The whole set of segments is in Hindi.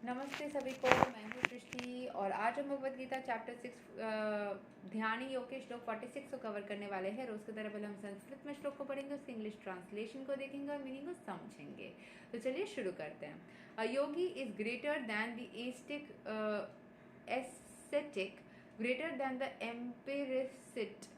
नमस्ते सभी को, मैं हूँ सृष्टि और आज हम भगवद गीता चैप्टर 6 ध्यान योग के श्लोक 46 को कवर करने वाले हैं। रोज की तरह पहले हम संस्कृत में श्लोक को पढ़ेंगे, उसके इंग्लिश ट्रांसलेशन को देखेंगे और मीनिंग को समझेंगे। तो चलिए शुरू करते हैं। A yogi is greater than the ascetic aesthetic, greater than the empiricist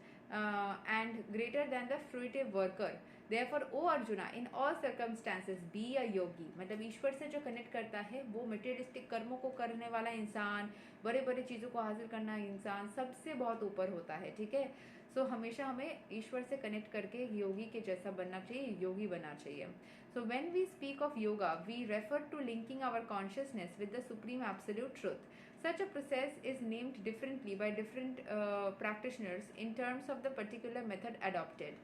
and greater than the fruitive worker. Therefore, O Arjuna, in all circumstances be a yogi. मतलब ईश्वर से जो कनेक्ट करता है वो मटेरियलिस्टिक कर्मों को करने वाला इंसान, बड़े बड़े चीज़ों को हासिल करना इंसान सबसे बहुत ऊपर होता है। ठीक है, सो हमेशा हमें ईश्वर से कनेक्ट करके योगी के जैसा बनना चाहिए, योगी बनना चाहिए। So when we speak of yoga we refer to linking our consciousness with the supreme absolute truth. Such a process is named differently by different practitioners in terms of the particular method adopted.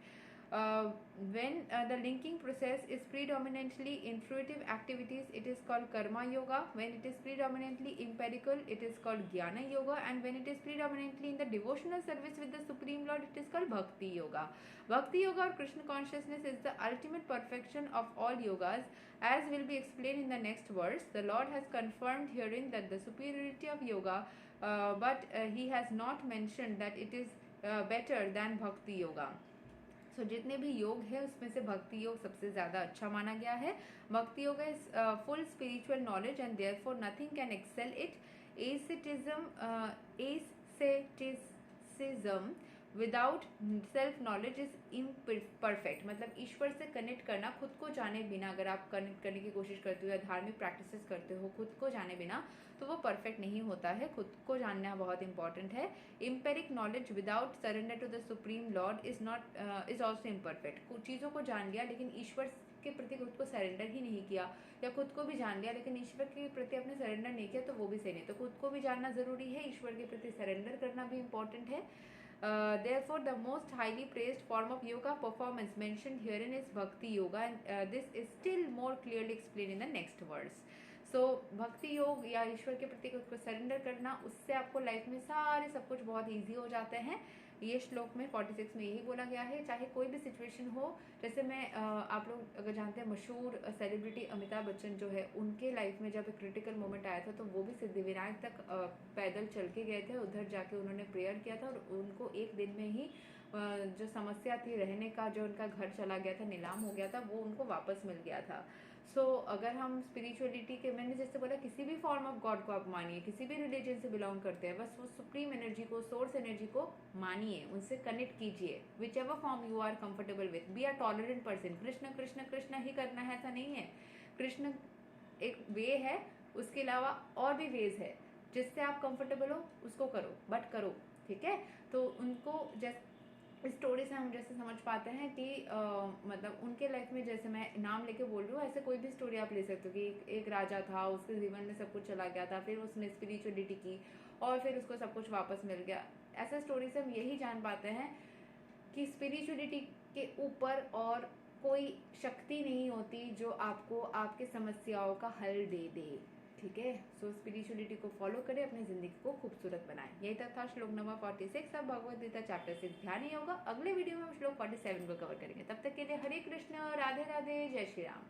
When the linking process is predominantly in fruitive activities, it is called karma yoga. When it is predominantly empirical, it is called jnana yoga. And when it is predominantly in the devotional service with the Supreme Lord, it is called bhakti yoga. Bhakti yoga or Krishna consciousness is the ultimate perfection of all yogas. As will be explained in the next verse, the Lord has confirmed herein that the superiority of yoga, but he has not mentioned that it is better than bhakti yoga. सो जितने भी योग है उसमें से भक्ति योग सबसे ज़्यादा अच्छा माना गया है. Bhakti yoga is full spiritual knowledge and therefore nothing can excel it. Asceticism without self knowledge is imperfect. मतलब ईश्वर से कनेक्ट करना खुद को जाने बिना, अगर आप कनेक्ट करने की कोशिश करते हो या धार्मिक प्रैक्टिसेस करते हो खुद को जाने बिना, तो वो परफेक्ट नहीं होता है. खुद को जानना बहुत इंपॉर्टेंट है. Empiric knowledge without surrender to the supreme lord is also imperfect. कुछ चीज़ों को जान लिया लेकिन ईश्वर के प्रति खुद को सरेंडर ही नहीं किया, या खुद को भी जान लिया लेकिन ईश्वर के प्रति अपने सरेंडर नहीं किया, तो वो भी सही नहीं. तो खुद को भी जानना ज़रूरी है, ईश्वर के प्रति सरेंडर करना भी इम्पॉर्टेंट है. Therefore, the most highly praised form of yoga performance mentioned herein is Bhakti Yoga, and this is still more clearly explained in the next verse. सो भक्ति योग या ईश्वर के प्रति खुद को सरेंडर करना, उससे आपको लाइफ में सारे सब कुछ बहुत ईजी हो जाते हैं. ये श्लोक में 46 में यही बोला गया है. चाहे कोई भी सिचुएशन हो, जैसे मैं आप लोग अगर जानते हैं मशहूर सेलिब्रिटी अमिताभ बच्चन जो है, उनके लाइफ में जब एक क्रिटिकल मोमेंट आया था तो वो भी सिद्धिविनायक तक पैदल चल के गए थे. उधर जाके उन्होंने प्रेयर किया था और उनको एक दिन में ही जो समस्या थी रहने का, जो उनका घर चला गया था, नीलाम हो गया था, वो उनको वापस मिल गया था. सो अगर हम स्पिरिचुअलिटी के, मैंने जैसे बोला, किसी भी फॉर्म ऑफ गॉड को आप मानिए, किसी भी रिलीजन से बिलोंग करते हैं, बस वो सुप्रीम एनर्जी को, सोर्स एनर्जी को मानिए, उनसे कनेक्ट कीजिए. Whichever form you are comfortable with. Be are tolerant person. Krishna Krishna Krishna ही करना है ऐसा नहीं है. कृष्ण एक वे है, उसके अलावा और भी वेज है. जिससे आप कंफर्टेबल हो उसको करो, बट करो. ठीक है, तो उनको जैसे इस स्टोरी से हम जैसे समझ पाते हैं कि मतलब उनके लाइफ में, जैसे मैं नाम लेके बोल रही हूँ, ऐसे कोई भी स्टोरी आप ले सकते हो कि एक राजा था, उसके जीवन में सब कुछ चला गया था, फिर उसने स्पिरिचुअलिटी की और फिर उसको सब कुछ वापस मिल गया. ऐसा स्टोरी से हम यही जान पाते हैं कि स्पिरिचुअलिटी के ऊपर और कोई शक्ति नहीं होती जो आपको आपके समस्याओं का हल दे दे. ठीक है, सो स्पिरिचुअलिटी को फॉलो करें, अपनी जिंदगी को खूबसूरत बनाएं. यही तक था श्लोक नंबर 46 अब भगवद गीता चैप्टर 6 ध्यान योगा. अगले वीडियो में हम श्लोक 47 को कवर करेंगे. तब तक के लिए हरे कृष्ण, राधे राधे, जय श्री राम.